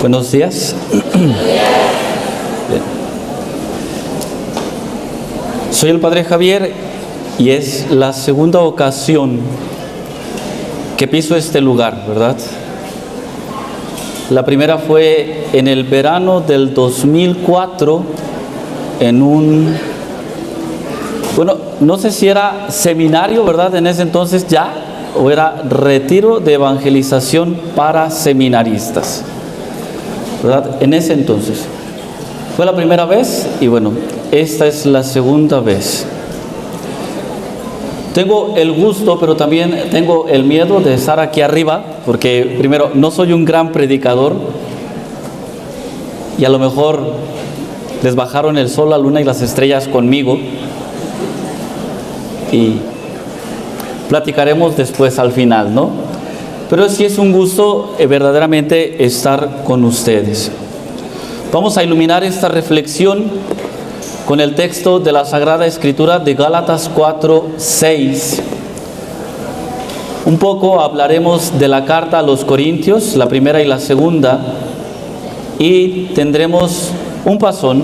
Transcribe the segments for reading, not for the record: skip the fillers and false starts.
Buenos días. Soy el Padre Javier y es la segunda ocasión que piso este lugar, ¿verdad? La primera fue en el verano del 2004 en un, no sé si era seminario, ¿verdad? En ese entonces ya, o era retiro de evangelización para seminaristas, ¿verdad? En ese entonces. Fue la primera vez y esta es la segunda vez. Tengo el gusto, pero también tengo el miedo de estar aquí arriba, porque primero, no soy un gran predicador y a lo mejor les bajaron el sol, la luna y las estrellas conmigo y platicaremos después al final, ¿no? Pero sí es un gusto verdaderamente estar con ustedes. Vamos a iluminar esta reflexión con el texto de la Sagrada Escritura de Gálatas 4:6. Un poco hablaremos de la carta a los Corintios, la primera y la segunda, y tendremos un pasón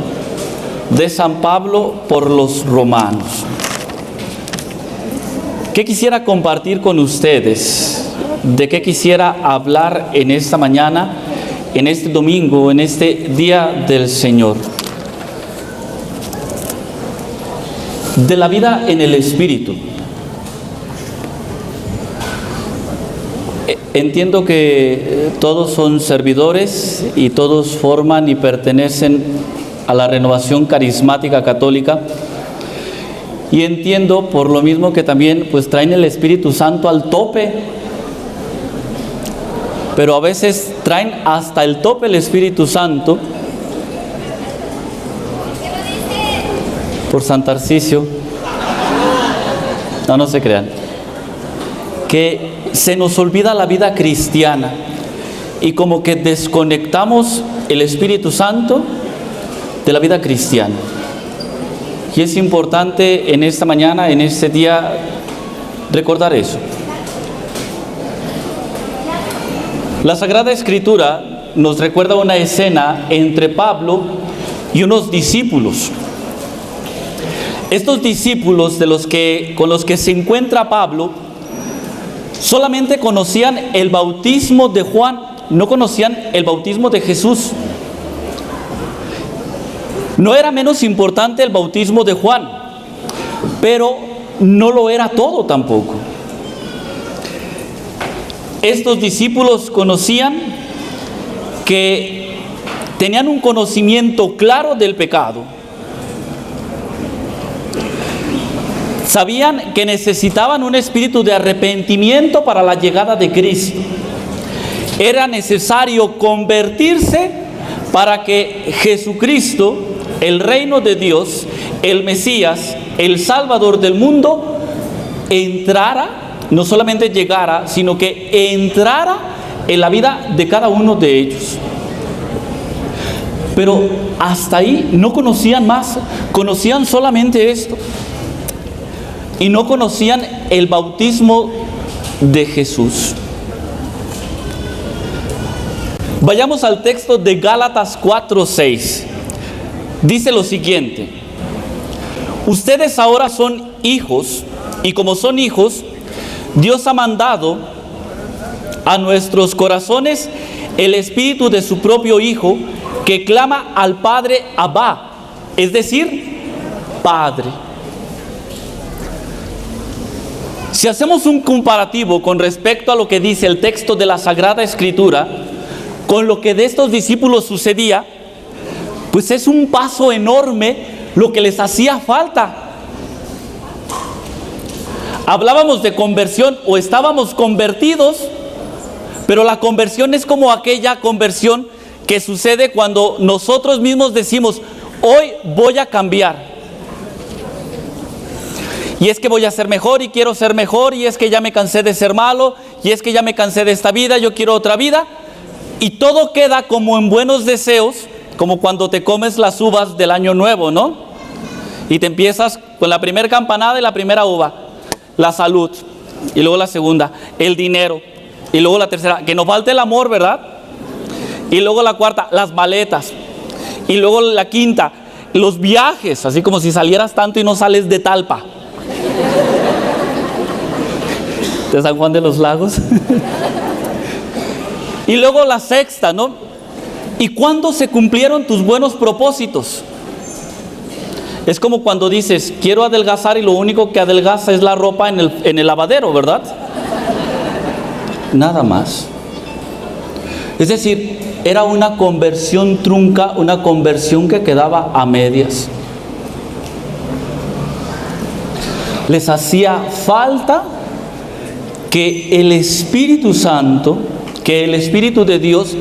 de San Pablo por los Romanos. ¿Qué quisiera compartir con ustedes? ¿De qué quisiera hablar en esta mañana, en este domingo, en este día del Señor? De la vida en el Espíritu. Entiendo que todos son servidores y todos forman y pertenecen a la renovación carismática católica. Y entiendo por lo mismo que también traen el Espíritu Santo al tope. Pero a veces traen hasta el tope el Espíritu Santo. Por San Tarcisio. No se crean. Que se nos olvida la vida cristiana y como que desconectamos el Espíritu Santo de la vida cristiana. Y es importante en esta mañana, en este día, recordar eso. La Sagrada Escritura nos recuerda una escena entre Pablo y unos discípulos. Estos discípulos con los que se encuentra Pablo solamente conocían el bautismo de Juan, no conocían el bautismo de Jesús. No era menos importante el bautismo de Juan, pero no lo era todo tampoco. Estos discípulos conocían que tenían un conocimiento claro del pecado. Sabían que necesitaban un espíritu de arrepentimiento para la llegada de Cristo. Era necesario convertirse para que Jesucristo, el reino de Dios, el Mesías, el Salvador del mundo, entrara, no solamente llegara, sino que entrara en la vida de cada uno de ellos. Pero hasta ahí no conocían más, conocían solamente esto. Y no conocían el bautismo de Jesús. Vayamos al texto de Gálatas 4:6. Dice lo siguiente: ustedes ahora son hijos, y como son hijos, Dios ha mandado a nuestros corazones el espíritu de su propio Hijo, que clama al Padre Abba, es decir, Padre. Si hacemos un comparativo con respecto a lo que dice el texto de la Sagrada Escritura, con lo que de estos discípulos sucedía, pues es un paso enorme lo que les hacía falta. Hablábamos de conversión o estábamos convertidos, pero la conversión es como aquella conversión que sucede cuando nosotros mismos decimos: hoy voy a cambiar. Y es que voy a ser mejor y quiero ser mejor, y es que ya me cansé de ser malo, y es que ya me cansé de esta vida, yo quiero otra vida. Y todo queda como en buenos deseos, como cuando te comes las uvas del año nuevo, ¿no? Y te empiezas con la primera campanada y la primera uva, la salud, y luego la segunda, el dinero, y luego la tercera, que nos falte el amor, ¿verdad? Y luego la cuarta, las maletas. Y luego la quinta, los viajes, así como si salieras tanto y no sales de Talpa, de San Juan de los Lagos. Y luego la sexta, ¿no? ¿Y cuándo se cumplieron tus buenos propósitos? Es como cuando dices, quiero adelgazar y lo único que adelgaza es la ropa en el lavadero, ¿verdad? Nada más. Es decir, era una conversión trunca, una conversión que quedaba a medias. Les hacía falta que el Espíritu Santo, que el Espíritu de Dios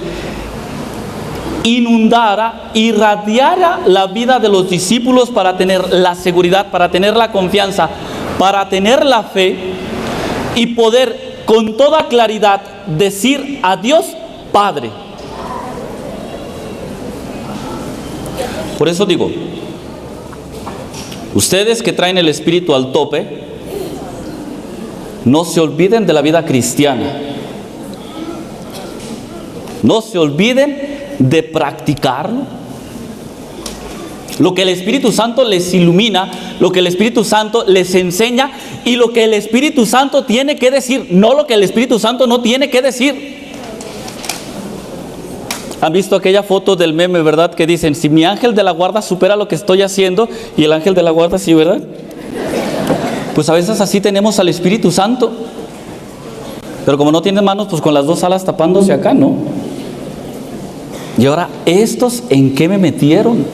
inundara, irradiara la vida de los discípulos para tener la seguridad, para tener la confianza, para tener la fe y poder con toda claridad decir a Dios, Padre. Por eso digo, ustedes que traen el espíritu al tope, no se olviden de la vida cristiana. No se olviden de practicarlo. Lo que el Espíritu Santo les ilumina, lo que el Espíritu Santo les enseña y lo que el Espíritu Santo tiene que decir, no lo que el Espíritu Santo no tiene que decir. ¿Han visto aquella foto del meme, verdad? Que dicen, si mi ángel de la guarda supera lo que estoy haciendo, y el ángel de la guarda sí, ¿verdad? Pues a veces así tenemos al Espíritu Santo. Pero como no tiene manos, pues con las dos alas tapándose acá, ¿no? Y ahora, ¿estos en qué me metieron?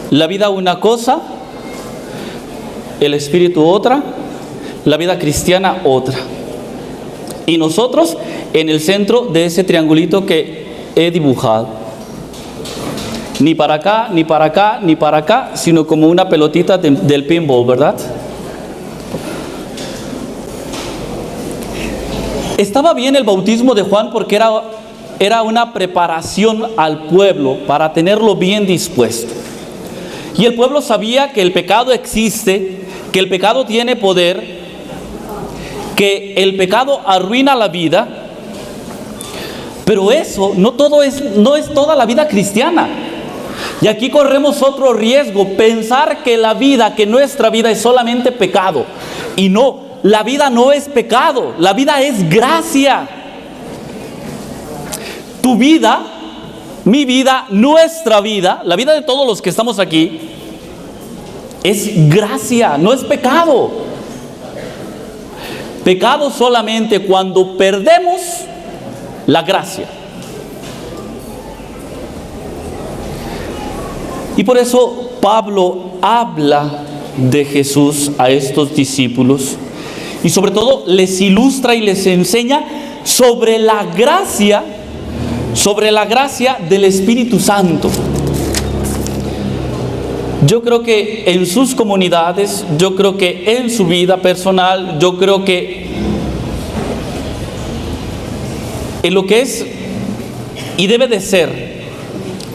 La vida una cosa, el Espíritu otra, la vida cristiana otra. Y nosotros en el centro de ese triangulito que he dibujado. Ni para acá, ni para acá, ni para acá, sino como una pelotita del pinball, ¿verdad? Estaba bien el bautismo de Juan porque era una preparación al pueblo para tenerlo bien dispuesto. Y el pueblo sabía que el pecado existe, que el pecado tiene poder, que el pecado arruina la vida, pero eso no es toda la vida cristiana. Y aquí corremos otro riesgo, pensar que nuestra vida es solamente pecado. Y no, la vida no es pecado, la vida es gracia. Tu vida, mi vida, nuestra vida, la vida de todos los que estamos aquí, es gracia, no es pecado. Pecado solamente cuando perdemos la gracia. Y por eso Pablo habla de Jesús a estos discípulos y sobre todo les ilustra y les enseña sobre la gracia del Espíritu Santo. Yo creo que en sus comunidades, yo creo que en su vida personal, yo creo que en lo que es y debe de ser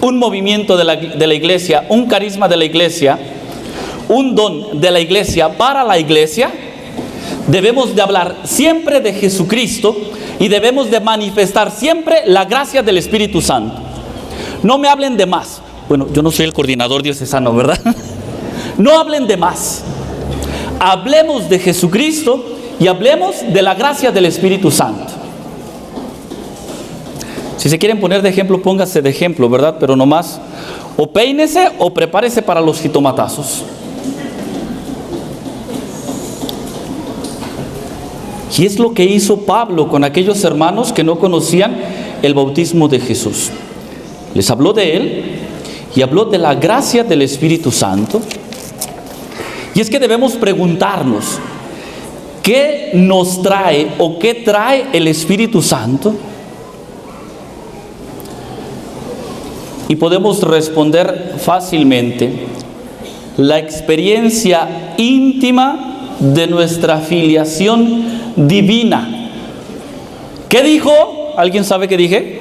un movimiento de la iglesia, un carisma de la iglesia, un don de la iglesia para la iglesia, debemos de hablar siempre de Jesucristo y debemos de manifestar siempre la gracia del Espíritu Santo. No me hablen de más. Bueno, yo no soy el coordinador diocesano, ¿verdad? No hablen de más. Hablemos de Jesucristo y hablemos de la gracia del Espíritu Santo. Si se quieren poner de ejemplo, póngase de ejemplo, ¿verdad? Pero nomás, o peínese o prepárese para los jitomatazos. Y es lo que hizo Pablo con aquellos hermanos que no conocían el bautismo de Jesús. Les habló de él y habló de la gracia del Espíritu Santo. Y es que debemos preguntarnos, ¿qué nos trae o qué trae el Espíritu Santo? Y podemos responder fácilmente: la experiencia íntima de nuestra filiación divina. ¿Qué dijo? ¿Alguien sabe qué dije?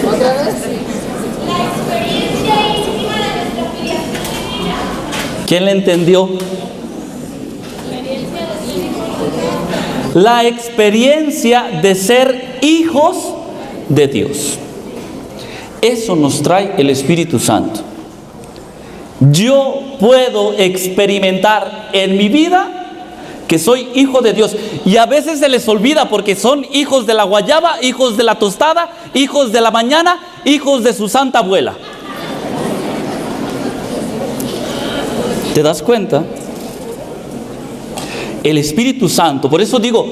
¿Otra vez? La experiencia íntima de nuestra filiación divina. ¿Quién le entendió? La experiencia de Dios. la experiencia de ser hijos de Dios. Eso nos trae el Espíritu Santo. Yo puedo experimentar en mi vida que soy hijo de Dios. Y a veces se les olvida porque son hijos de la guayaba, hijos de la tostada, hijos de la mañana, hijos de su santa abuela. ¿Te das cuenta? El Espíritu Santo, por eso digo,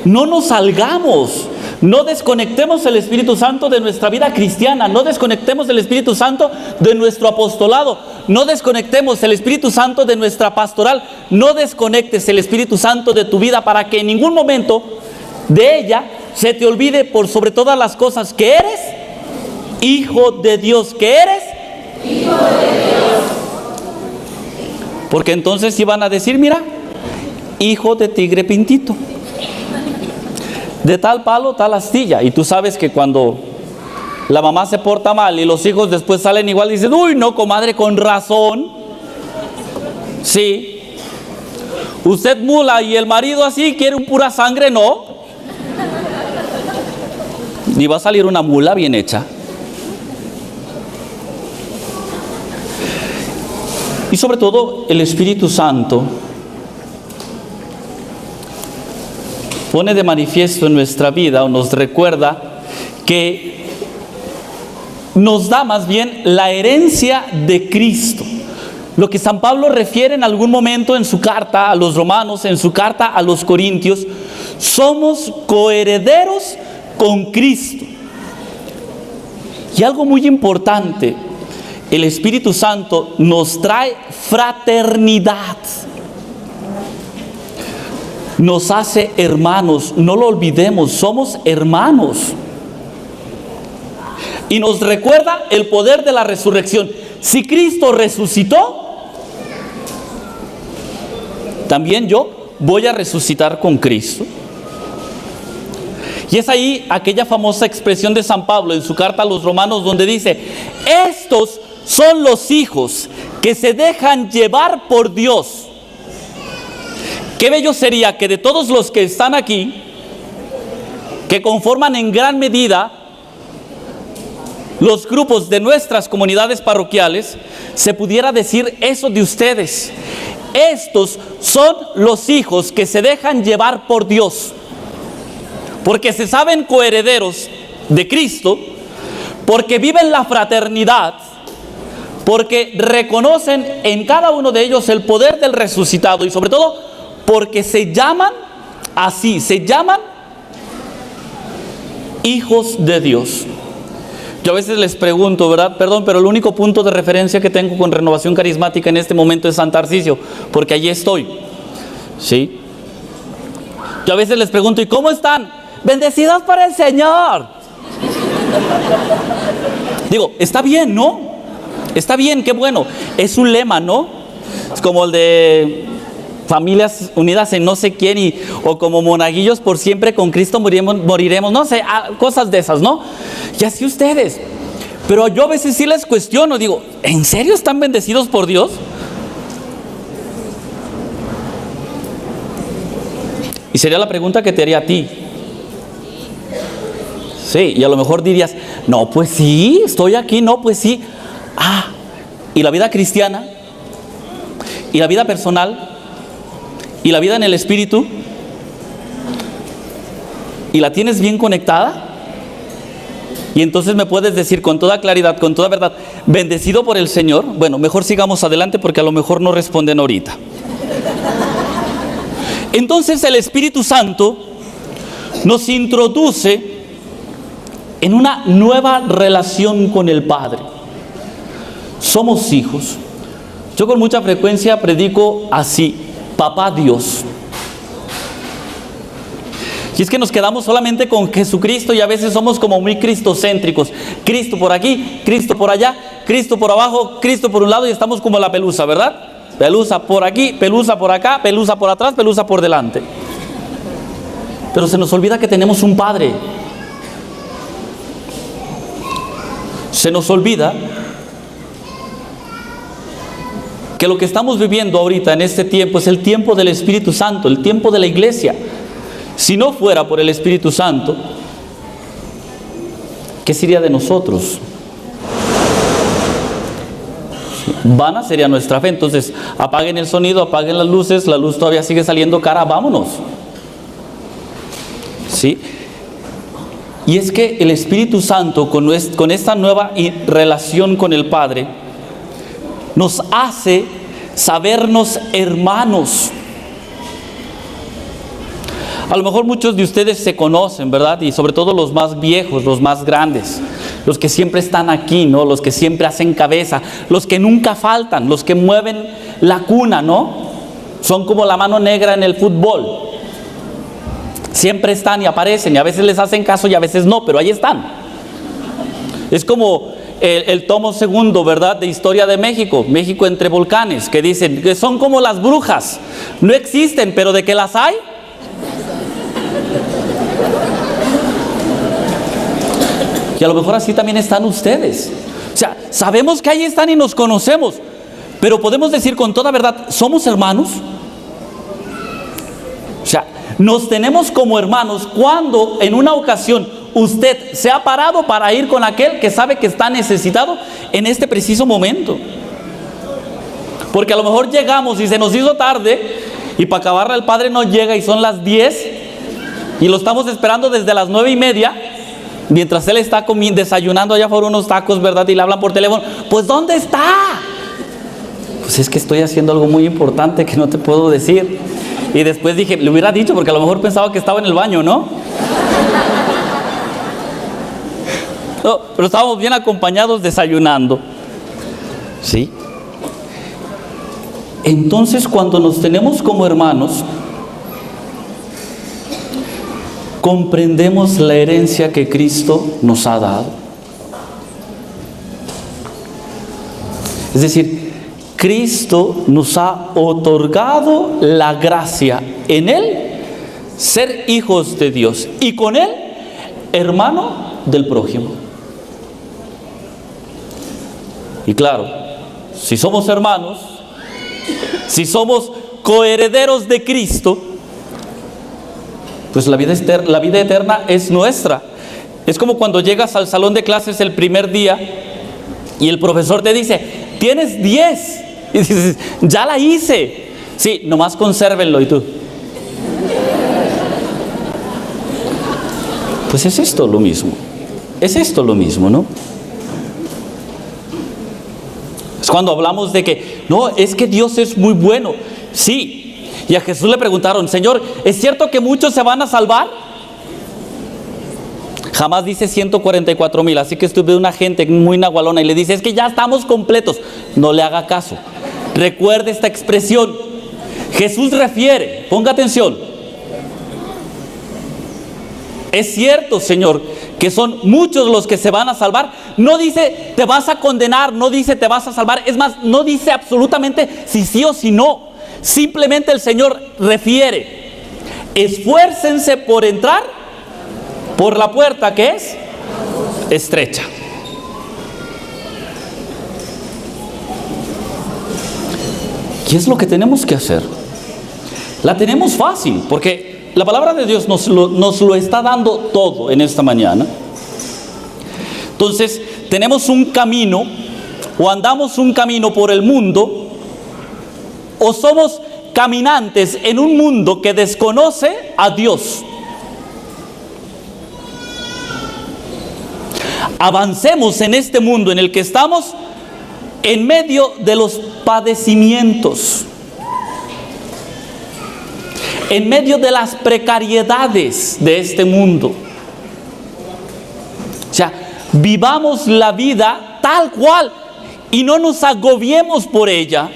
no nos salgamos, no desconectemos el Espíritu Santo de nuestra vida cristiana, no desconectemos el Espíritu Santo de nuestro apostolado, no desconectemos el Espíritu Santo de nuestra pastoral, no desconectes el Espíritu Santo de tu vida para que en ningún momento de ella se te olvide por sobre todas las cosas que eres hijo de Dios, que eres hijo de Dios. Porque entonces iban a decir, mira, hijo de tigre pintito, de tal palo, tal astilla. Y tú sabes que cuando la mamá se porta mal y los hijos después salen igual, dicen, uy, no, comadre, con razón. Sí. Usted mula y el marido así quiere un pura sangre, no. Ni va a salir una mula bien hecha. Y sobre todo el Espíritu Santo pone de manifiesto en nuestra vida o nos recuerda que nos da más bien la herencia de Cristo. Lo que San Pablo refiere en algún momento en su carta a los romanos, en su carta a los corintios, somos coherederos con Cristo. Y algo muy importante, el Espíritu Santo nos trae fraternidad. Nos hace hermanos, no lo olvidemos, somos hermanos. Y nos recuerda el poder de la resurrección. Si Cristo resucitó, también yo voy a resucitar con Cristo. Y es ahí aquella famosa expresión de San Pablo en su carta a los romanos donde dice, estos son los hijos que se dejan llevar por Dios. Qué bello sería que de todos los que están aquí, que conforman en gran medida los grupos de nuestras comunidades parroquiales, se pudiera decir eso de ustedes. Estos son los hijos que se dejan llevar por Dios, porque se saben coherederos de Cristo, porque viven la fraternidad, porque reconocen en cada uno de ellos el poder del resucitado y sobre todo porque se llaman así, se llaman hijos de Dios. Yo a veces les pregunto, ¿verdad? Perdón, pero el único punto de referencia que tengo con Renovación Carismática en este momento es San Tarcisio, porque allí estoy, ¿sí? Yo a veces les pregunto, ¿y cómo están? Bendecidos por el Señor. Digo, está bien, ¿no? Está bien, qué bueno. Es un lema, ¿no? Es como el de familias unidas en no sé quién, o como monaguillos por siempre con Cristo moriremos, no sé, cosas de esas, ¿no? Y así ustedes. Pero yo a veces sí les cuestiono, digo, ¿en serio están bendecidos por Dios? Y sería la pregunta que te haría a ti. Sí, y a lo mejor dirías, no, pues sí, estoy aquí, no, pues sí. ¿Y la vida cristiana? ¿Y la vida personal? ¿Y la vida en el Espíritu? ¿Y la tienes bien conectada? Y entonces me puedes decir con toda claridad, con toda verdad, bendecido por el Señor. Bueno, mejor sigamos adelante porque a lo mejor no responden ahorita. Entonces el Espíritu Santo nos introduce en una nueva relación con el Padre. Somos hijos. Yo con mucha frecuencia predico así, Papá Dios. Y es que nos quedamos solamente con Jesucristo y a veces somos como muy cristocéntricos. Cristo por aquí, Cristo por allá, Cristo por abajo, Cristo por un lado y estamos como la pelusa, ¿verdad? Pelusa por aquí, pelusa por acá, pelusa por atrás, pelusa por delante. Pero se nos olvida que tenemos un Padre. Se nos olvida que lo que estamos viviendo ahorita en este tiempo es el tiempo del Espíritu Santo, el tiempo de la iglesia. Si no fuera por el Espíritu Santo, ¿qué sería de nosotros? Vana sería nuestra fe. Entonces, apaguen el sonido, apaguen las luces, la luz todavía sigue saliendo cara, vámonos. ¿Sí? Y es que el Espíritu Santo, con esta nueva relación con el Padre, nos hace sabernos hermanos. A lo mejor muchos de ustedes se conocen, ¿verdad? Y sobre todo los más viejos, los más grandes, los que siempre están aquí, ¿no? Los que siempre hacen cabeza, los que nunca faltan, los que mueven la cuna, ¿no? Son como la mano negra en el fútbol. Siempre están y aparecen, y a veces les hacen caso y a veces no, pero ahí están. Es como el tomo segundo, ¿verdad?, de Historia de México, México entre volcanes, que dicen que son como las brujas, no existen, pero de que las hay. Y a lo mejor así también están ustedes. O sea, sabemos que ahí están y nos conocemos, pero podemos decir con toda verdad, ¿somos hermanos? O sea, nos tenemos como hermanos cuando en una ocasión usted se ha parado para ir con aquel que sabe que está necesitado en este preciso momento. Porque a lo mejor llegamos y se nos hizo tarde y para acabarla el Padre no llega y son las 10 y lo estamos esperando desde las 9:30, mientras él está desayunando allá por unos tacos, ¿verdad? Y le hablan por teléfono, pues ¿dónde está? Pues es que estoy haciendo algo muy importante que no te puedo decir. Y después dije, le hubiera dicho, porque a lo mejor pensaba que estaba en el baño, ¿no? No, pero estábamos bien acompañados desayunando. ¿Sí? Entonces, cuando nos tenemos como hermanos, comprendemos la herencia que Cristo nos ha dado. Es decir, Cristo nos ha otorgado la gracia en Él, ser hijos de Dios, y con Él, hermano del prójimo. Y claro, si somos hermanos, si somos coherederos de Cristo, pues la vida eterna es nuestra. Es como cuando llegas al salón de clases el primer día y el profesor te dice, tienes 10. Y dices, ya la hice. Sí, nomás consérvenlo. Y tú, pues es esto lo mismo. Es esto lo mismo, ¿no? Es cuando hablamos de que, no, es que Dios es muy bueno. Sí. Y a Jesús le preguntaron, Señor, ¿es cierto que muchos se van a salvar? Jamás dice 144,000, así que estuve una gente muy nahualona y le dice, es que ya estamos completos. No le haga caso. Recuerde esta expresión. Jesús refiere, ponga atención. Es cierto, Señor, que son muchos los que se van a salvar. No dice te vas a condenar, no dice te vas a salvar. Es más, no dice absolutamente si sí o si no. Simplemente el Señor refiere, esfuércense por entrar por la puerta que es estrecha. ¿Qué es lo que tenemos que hacer? La tenemos fácil, porque la palabra de Dios nos lo está dando todo en esta mañana. Entonces, tenemos un camino, o andamos un camino por el mundo, o somos caminantes en un mundo que desconoce a Dios. Avancemos en este mundo en el que estamos en medio de los padecimientos, en medio de las precariedades de este mundo. O sea, vivamos la vida tal cual y no nos agobiemos por ella.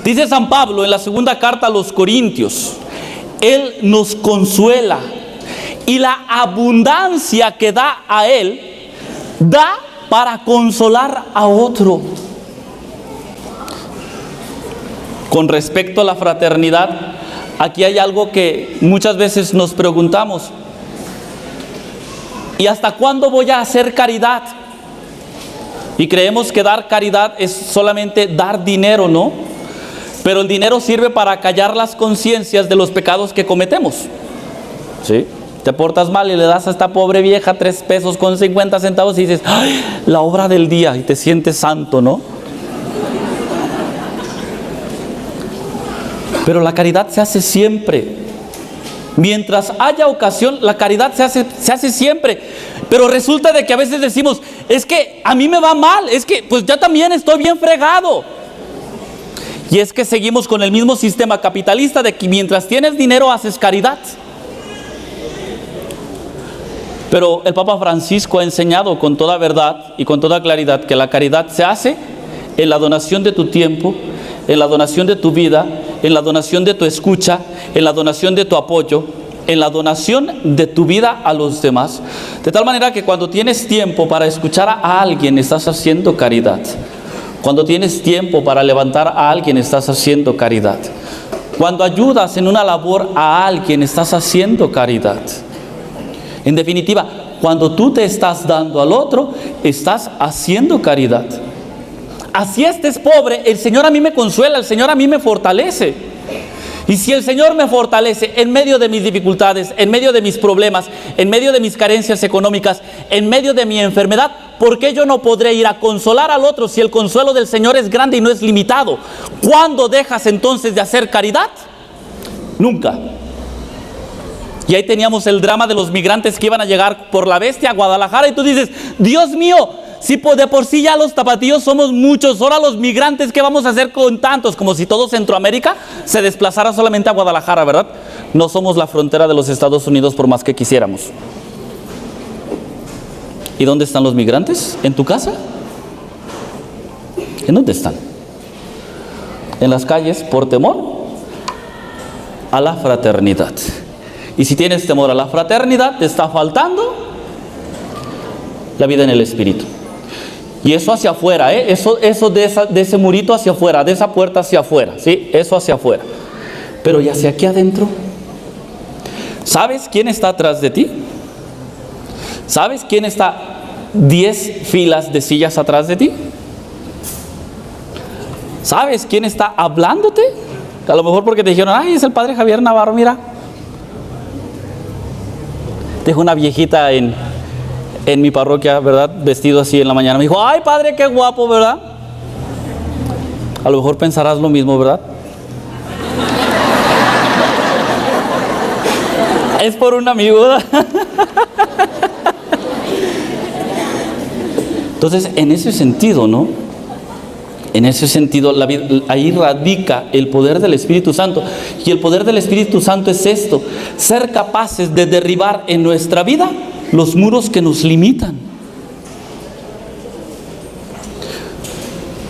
Dice San Pablo en la segunda carta a los Corintios, Él nos consuela y la abundancia que da a Él, da para consolar a otro. Con respecto a la fraternidad, aquí hay algo que muchas veces nos preguntamos. ¿Y hasta cuándo voy a hacer caridad? Y creemos que dar caridad es solamente dar dinero, ¿no? Pero el dinero sirve para callar las conciencias de los pecados que cometemos. ¿sí? Te portas mal y le das a esta pobre vieja 3 pesos con 50 centavos y dices, ¡ay, la obra del día! Y te sientes santo, ¿no? Pero la caridad se hace siempre. Mientras haya ocasión, la caridad se hace siempre. Pero resulta de que a veces decimos, es que a mí me va mal, es que pues yo también estoy bien fregado. Y es que seguimos con el mismo sistema capitalista de que mientras tienes dinero haces caridad. Pero el Papa Francisco ha enseñado con toda verdad y con toda claridad que la caridad se hace en la donación de tu tiempo, en la donación de tu vida, en la donación de tu escucha, en la donación de tu apoyo, en la donación de tu vida a los demás. De tal manera que cuando tienes tiempo para escuchar a alguien, estás haciendo caridad. Cuando tienes tiempo para levantar a alguien, estás haciendo caridad. Cuando ayudas en una labor a alguien, estás haciendo caridad. En definitiva, cuando tú te estás dando al otro, estás haciendo caridad. Así estés pobre, el Señor a mí me consuela, el Señor a mí me fortalece. Y si el Señor me fortalece en medio de mis dificultades, en medio de mis problemas, en medio de mis carencias económicas, en medio de mi enfermedad, ¿por qué yo no podré ir a consolar al otro si el consuelo del Señor es grande y no es limitado? ¿Cuándo dejas entonces de hacer caridad? Nunca. Y ahí teníamos el drama de los migrantes que iban a llegar por la bestia a Guadalajara y tú dices, Dios mío, si de por sí ya los tapatíos somos muchos, ahora los migrantes, ¿qué vamos a hacer con tantos? Como si todo Centroamérica se desplazara solamente a Guadalajara, ¿verdad? No somos la frontera de los Estados Unidos por más que quisiéramos. ¿Y dónde están los migrantes? ¿En tu casa? ¿En dónde están? En las calles por temor a la fraternidad. Y si tienes temor a la fraternidad, te está faltando la vida en el Espíritu. Y eso hacia afuera, eso de ese murito hacia afuera, de esa puerta hacia afuera, ¿sí? Eso hacia afuera. Pero ¿y hacia aquí adentro? ¿Sabes quién está atrás de ti? ¿Sabes quién está 10 filas de sillas atrás de ti? ¿Sabes quién está hablándote? A lo mejor porque te dijeron, ay, es el padre Javier Navarro, mira. Dejó una viejita en mi parroquia, ¿verdad? Vestido así en la mañana. Me dijo, ay, padre, qué guapo, ¿verdad? A lo mejor pensarás lo mismo, ¿verdad? Es por un amigo, ¿verdad? Entonces, en ese sentido, ¿no? En ese sentido, ahí radica el poder del Espíritu Santo. Y el poder del Espíritu Santo es esto: ser capaces de derribar en nuestra vida los muros que nos limitan.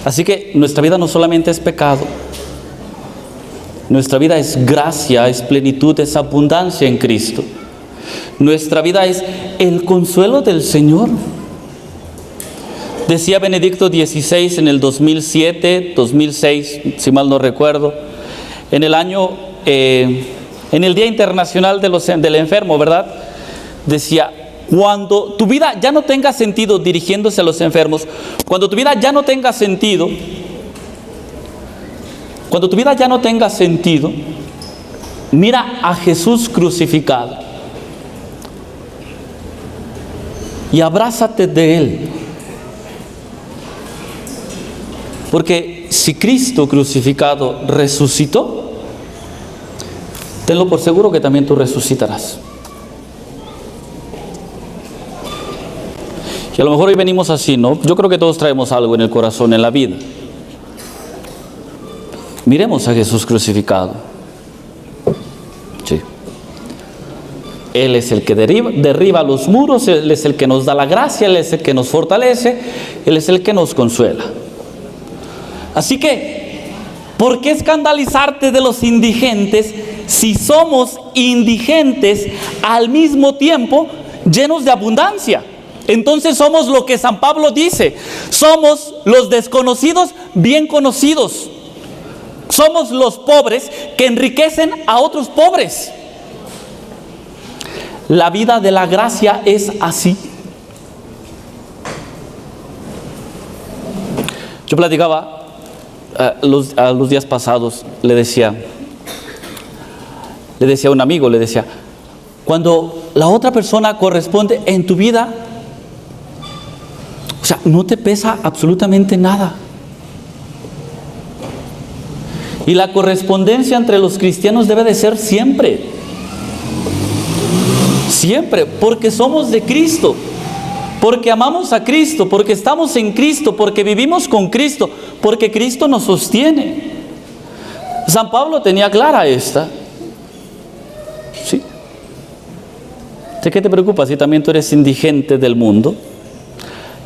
Así que nuestra vida no solamente es pecado, nuestra vida es gracia, es plenitud, es abundancia en Cristo. Nuestra vida es el consuelo del Señor. Decía Benedicto XVI en el 2007, 2006, si mal no recuerdo, en el Día Internacional del Enfermo, ¿verdad? Decía, cuando tu vida ya no tenga sentido dirigiéndose a los enfermos, cuando tu vida ya no tenga sentido, mira a Jesús crucificado y abrázate de Él. Porque si Cristo crucificado resucitó, tenlo por seguro que también tú resucitarás. Y a lo mejor hoy venimos así, ¿no? Yo creo que todos traemos algo en el corazón, en la vida. Miremos a Jesús crucificado. Sí. Él es el que derriba los muros, Él es el que nos da la gracia, Él es el que nos fortalece, Él es el que nos consuela. Así que, ¿por qué escandalizarte de los indigentes si somos indigentes al mismo tiempo llenos de abundancia? Entonces somos lo que San Pablo dice, somos los desconocidos bien conocidos. Somos los pobres que enriquecen a otros pobres. La vida de la gracia es así. Yo platicaba a los días pasados, le decía a un amigo, Cuando la otra persona corresponde en tu vida, o sea, no te pesa absolutamente nada. Y la correspondencia entre los cristianos debe de ser siempre. Siempre, porque somos de Cristo, porque amamos a Cristo, porque estamos en Cristo, porque vivimos con Cristo, porque Cristo nos sostiene. San Pablo tenía clara esta. ¿Sí? ¿De qué te preocupas si también tú eres indigente del mundo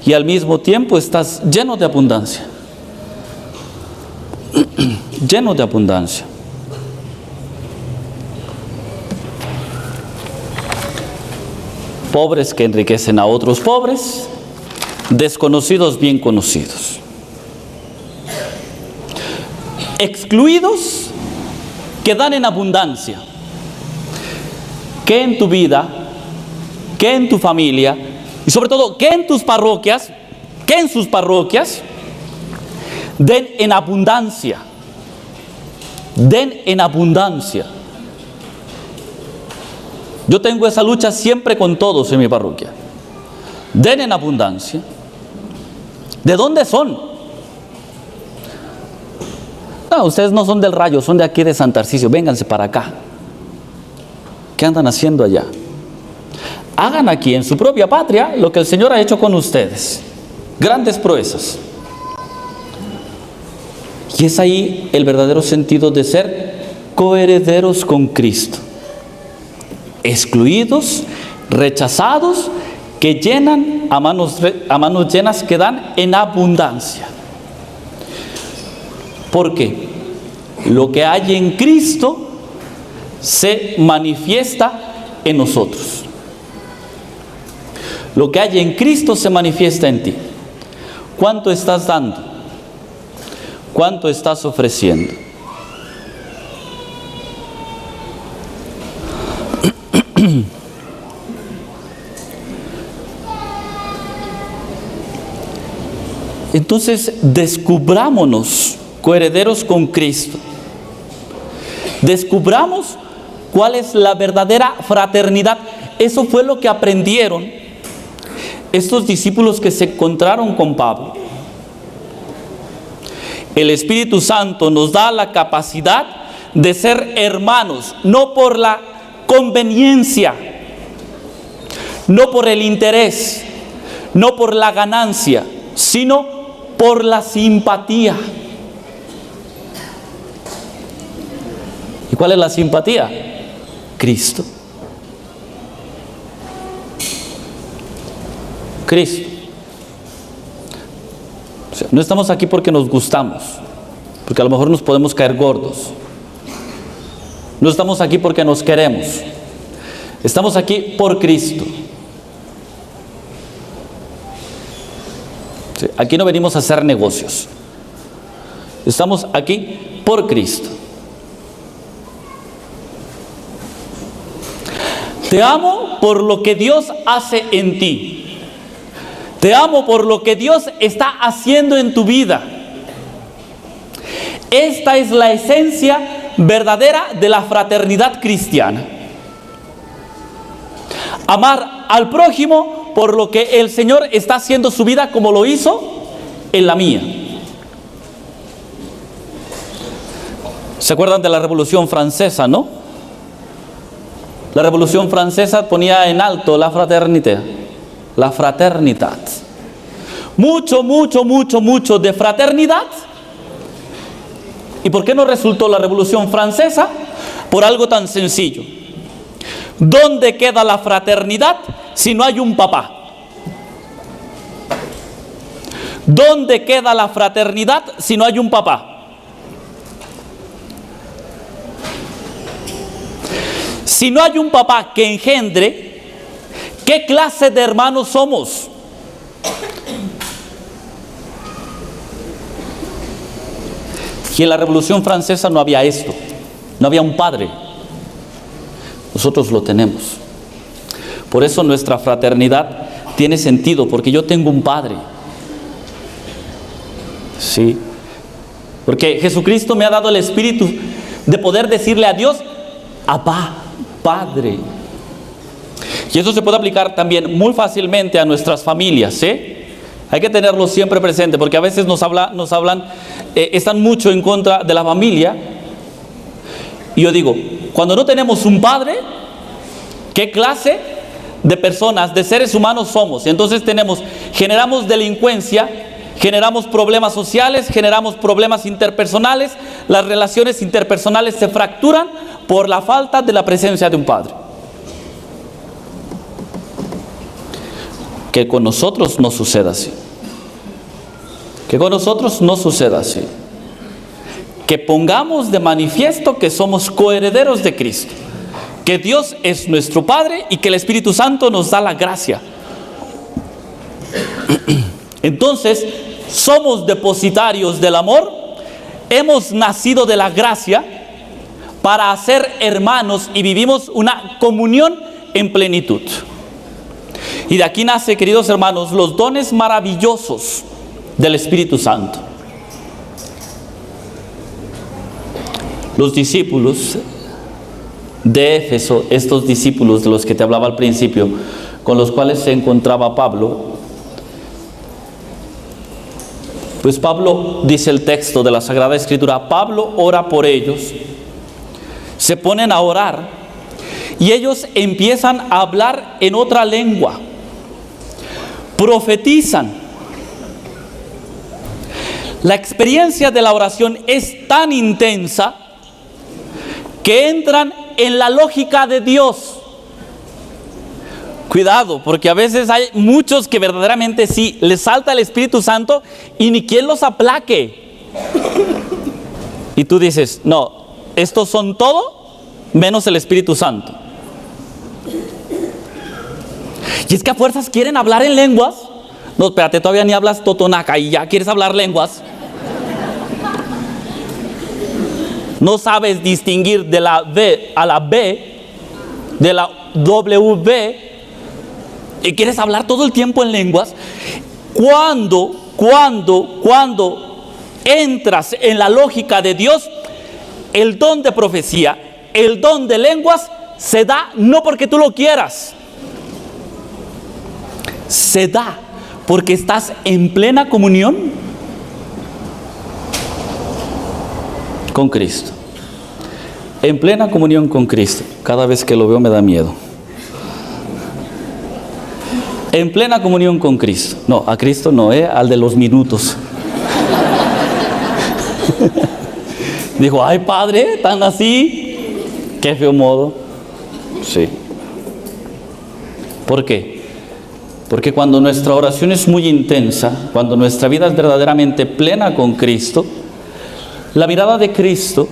y al mismo tiempo estás lleno de abundancia? Lleno de abundancia. Pobres que enriquecen a otros pobres, desconocidos bien conocidos. Excluidos que dan en abundancia. Que en tu vida, que en tu familia y sobre todo que en tus parroquias, que en sus parroquias den en abundancia. Den en abundancia. Yo tengo esa lucha siempre con todos en mi parroquia. Den en abundancia. ¿De dónde son? No, ustedes no son del Rayo, son de aquí de San Tarcisio. Vénganse para acá. ¿Qué andan haciendo allá? Hagan aquí en su propia patria lo que el Señor ha hecho con ustedes. Grandes proezas. Y es ahí el verdadero sentido de ser coherederos con Cristo. Excluidos, rechazados, que llenan a manos llenas, que dan en abundancia. Porque lo que hay en Cristo se manifiesta en nosotros. Lo que hay en Cristo se manifiesta en ti. ¿Cuánto estás dando? ¿Cuánto estás ofreciendo? Entonces, descubrámonos coherederos con Cristo. Descubramos cuál es la verdadera fraternidad. Eso fue lo que aprendieron estos discípulos que se encontraron con Pablo. El Espíritu Santo nos da la capacidad de ser hermanos, no por la conveniencia, no por el interés, no por la ganancia, sino por la simpatía. ¿Y cuál es la simpatía? Cristo. Cristo. O sea, no estamos aquí porque nos gustamos, porque a lo mejor nos podemos caer gordos. No estamos aquí porque nos queremos. Estamos aquí por Cristo. Sí, aquí no venimos a hacer negocios. Estamos aquí por Cristo. Te amo por lo que Dios hace en ti. Te amo por lo que Dios está haciendo en tu vida. Esta es la esencia verdadera de la fraternidad cristiana. Amar al prójimo por lo que el Señor está haciendo su vida, como lo hizo en la mía. ¿Se acuerdan de la Revolución Francesa, no? La Revolución Francesa ponía en alto la fraternidad. La fraternidad. Mucho, mucho, mucho, mucho de fraternidad. ¿Y por qué no resultó la Revolución Francesa? Por algo tan sencillo. ¿Dónde queda la fraternidad si no hay un papá? ¿Dónde queda la fraternidad si no hay un papá? Si no hay un papá que engendre, ¿qué clase de hermanos somos? Y en la Revolución Francesa no había esto, no había un padre. Nosotros lo tenemos. Por eso nuestra fraternidad tiene sentido, porque yo tengo un padre. Sí. Porque Jesucristo me ha dado el espíritu de poder decirle a Dios, Abba, Padre. Y eso se puede aplicar también muy fácilmente a nuestras familias, ¿eh? Hay que tenerlo siempre presente, porque a veces nos hablan, están mucho en contra de la familia. Y yo digo, cuando no tenemos un padre, ¿qué clase de personas, de seres humanos somos? Entonces generamos delincuencia, generamos problemas sociales, generamos problemas interpersonales. Las relaciones interpersonales se fracturan por la falta de la presencia de un padre. Que con nosotros no suceda así. Que con nosotros no suceda así. Que pongamos de manifiesto que somos coherederos de Cristo, que Dios es nuestro Padre y que el Espíritu Santo nos da la gracia. Entonces, somos depositarios del amor, hemos nacido de la gracia para ser hermanos y vivimos una comunión en plenitud. Y de aquí nace, queridos hermanos, los dones maravillosos del Espíritu Santo. Los discípulos de Éfeso, estos discípulos de los que te hablaba al principio, con los cuales se encontraba Pablo, pues Pablo, dice el texto de la Sagrada Escritura, Pablo ora por ellos, se ponen a orar y ellos empiezan a hablar en otra lengua, profetizan. La experiencia de la oración es tan intensa que entran en la lógica de Dios. Cuidado, porque a veces hay muchos que verdaderamente sí, les salta el Espíritu Santo y ni quien los aplaque. Y tú dices, no, estos son todo menos el Espíritu Santo. Y es que a fuerzas quieren hablar en lenguas. No, espérate, todavía ni hablas totonaca y ya quieres hablar lenguas. No sabes distinguir de la V a la B, de la W, y quieres hablar todo el tiempo en lenguas. Cuando entras en la lógica de Dios, el don de profecía, el don de lenguas, se da no porque tú lo quieras, se da porque estás en plena comunión con Cristo. En plena comunión con Cristo. Cada vez que lo veo me da miedo. En plena comunión con Cristo. No, a Cristo no, al de los minutos. Dijo, ay Padre, tan así. Qué feo modo. Sí. ¿Por qué? Porque cuando nuestra oración es muy intensa, cuando nuestra vida es verdaderamente plena con Cristo, la mirada de Cristo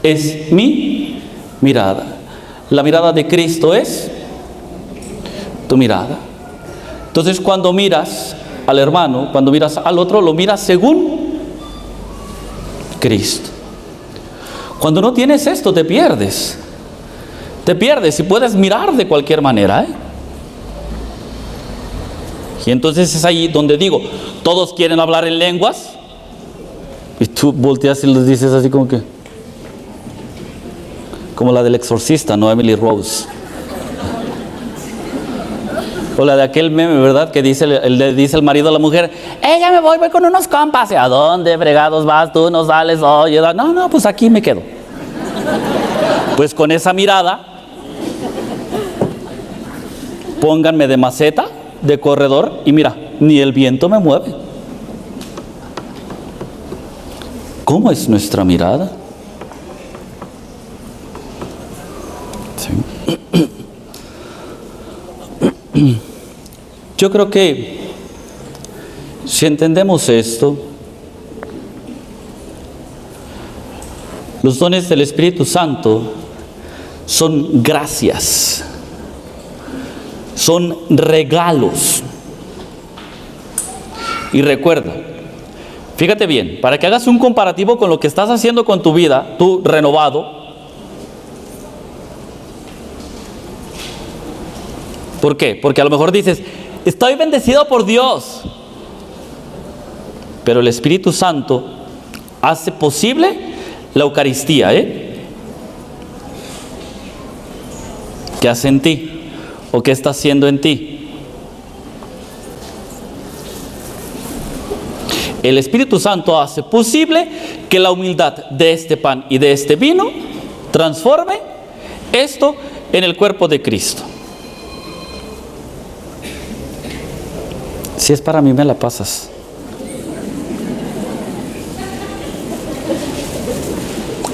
es mi mirada. La mirada de Cristo es tu mirada. Entonces, cuando miras al hermano, cuando miras al otro, lo miras según Cristo. Cuando no tienes esto, te pierdes. Te pierdes y puedes mirar de cualquier manera, Y entonces es ahí donde digo, todos quieren hablar en lenguas. Y tú volteas y les dices así como que, como la del exorcista, ¿no? Emily Rose. O la de aquel meme, ¿verdad? Que dice dice el marido a la mujer, ya me voy con unos compas. ¿A dónde fregados vas? Tú no sales. Oye, no, pues aquí me quedo. Pues con esa mirada, pónganme de maceta, de corredor, y mira, ni el viento me mueve. ¿Cómo es nuestra mirada? Sí. Yo creo que si entendemos esto, los dones del Espíritu Santo son gracias, son regalos. Y recuerda, fíjate bien, para que hagas un comparativo con lo que estás haciendo con tu vida, tú renovado. ¿Por qué? Porque a lo mejor dices, estoy bendecido por Dios, pero el Espíritu Santo hace posible la Eucaristía, ¿Qué hace en ti? ¿O qué está haciendo en ti? El Espíritu Santo hace posible que la humildad de este pan y de este vino transforme esto en el cuerpo de Cristo. Si es para mí, me la pasas.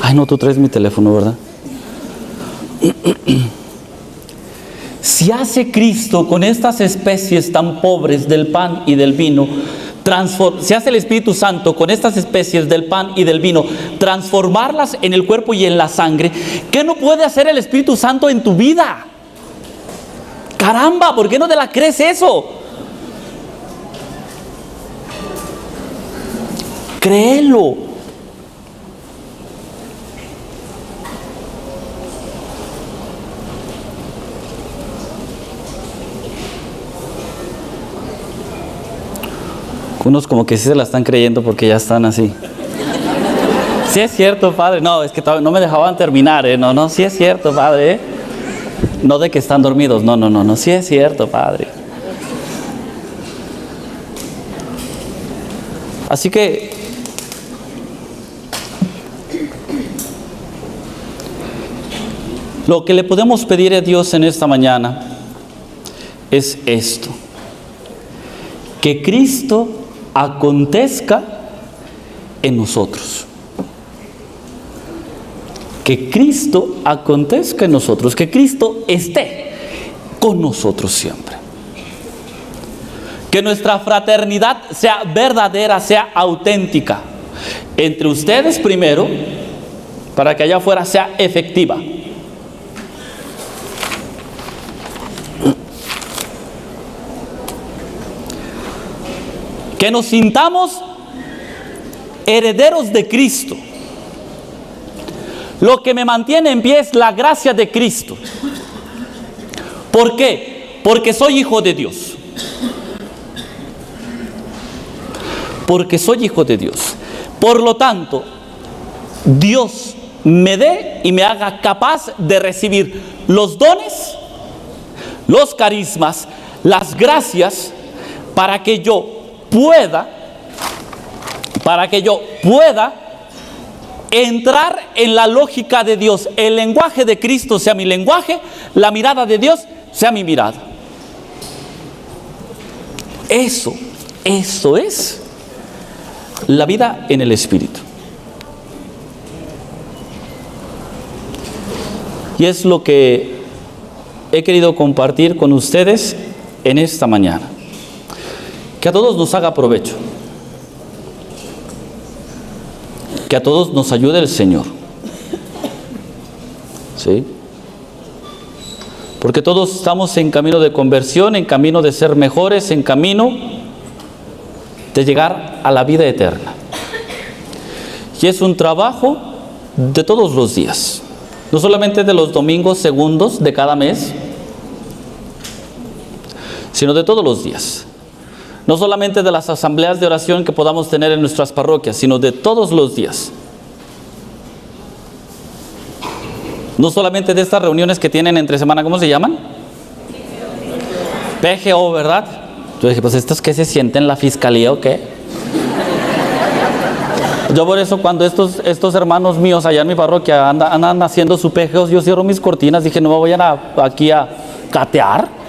Ay, no, tú traes mi teléfono, ¿verdad? Si hace Cristo con estas especies tan pobres del pan y del vino, si hace el Espíritu Santo con estas especies del pan y del vino, transformarlas en el cuerpo y en la sangre, ¿qué no puede hacer el Espíritu Santo en tu vida? Caramba, ¿por qué no te la crees eso? Créelo. Unos como que sí se la están creyendo porque ya están así. Sí es cierto, padre. No, es que no me dejaban terminar, ¿eh? No, sí es cierto, padre, ¿eh? No de que están dormidos, no, sí es cierto, padre. Así que lo que le podemos pedir a Dios en esta mañana es esto: que Cristo acontezca en nosotros. Que Cristo acontezca en nosotros, que Cristo esté con nosotros siempre. Que nuestra fraternidad sea verdadera, sea auténtica. Entre ustedes primero, para que allá afuera sea efectiva. Que nos sintamos herederos de Cristo. Lo que me mantiene en pie es la gracia de Cristo. ¿Por qué? Porque soy hijo de Dios. Porque soy hijo de Dios. Por lo tanto, Dios me dé y me haga capaz de recibir los dones, los carismas, las gracias, para que yo pueda entrar en la lógica de Dios. El lenguaje de Cristo sea mi lenguaje, la mirada de Dios sea mi mirada. Eso es la vida en el Espíritu. Y es lo que he querido compartir con ustedes en esta mañana. Que a todos nos haga provecho. Que a todos nos ayude el Señor. ¿Sí? Porque todos estamos en camino de conversión, en camino de ser mejores, en camino de llegar a la vida eterna. Y es un trabajo de todos los días. No solamente de los domingos segundos de cada mes, sino de todos los días. No solamente de las asambleas de oración que podamos tener en nuestras parroquias, sino de todos los días. No solamente de estas reuniones que tienen entre semana, ¿cómo se llaman? PGO, ¿verdad? Yo dije, pues ¿estos qué se sienten, la fiscalía o qué? Yo por eso cuando estos hermanos míos allá en mi parroquia andan haciendo su PGO, yo cierro mis cortinas, dije, no me vayan aquí a catear.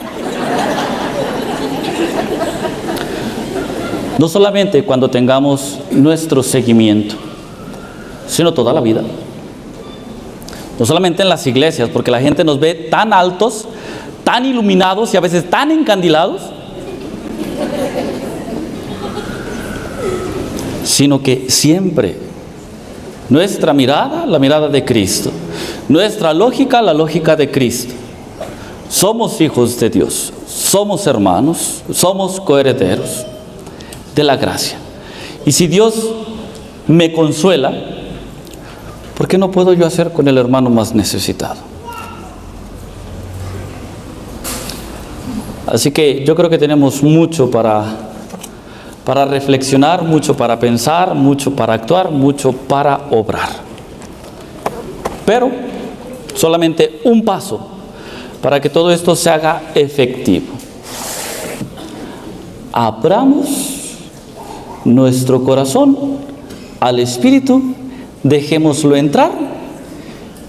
No solamente cuando tengamos nuestro seguimiento, sino toda la vida. No solamente en las iglesias, porque la gente nos ve tan altos, tan iluminados y a veces tan encandilados, sino que siempre nuestra mirada, la mirada de Cristo, nuestra lógica, la lógica de Cristo. Somos hijos de Dios, somos hermanos, somos coherederos de la gracia. Y si Dios me consuela, ¿por qué no puedo yo hacer con el hermano más necesitado? Así que yo creo que tenemos mucho para reflexionar, mucho para pensar, mucho para actuar, mucho para obrar. Pero solamente un paso para que todo esto se haga efectivo. Abramos nuestro corazón al Espíritu, dejémoslo entrar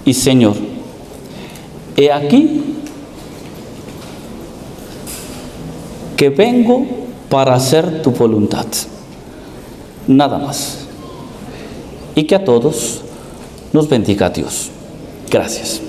y Señor, he aquí que vengo para hacer tu voluntad. Nada más. Y que a todos nos bendiga Dios. Gracias.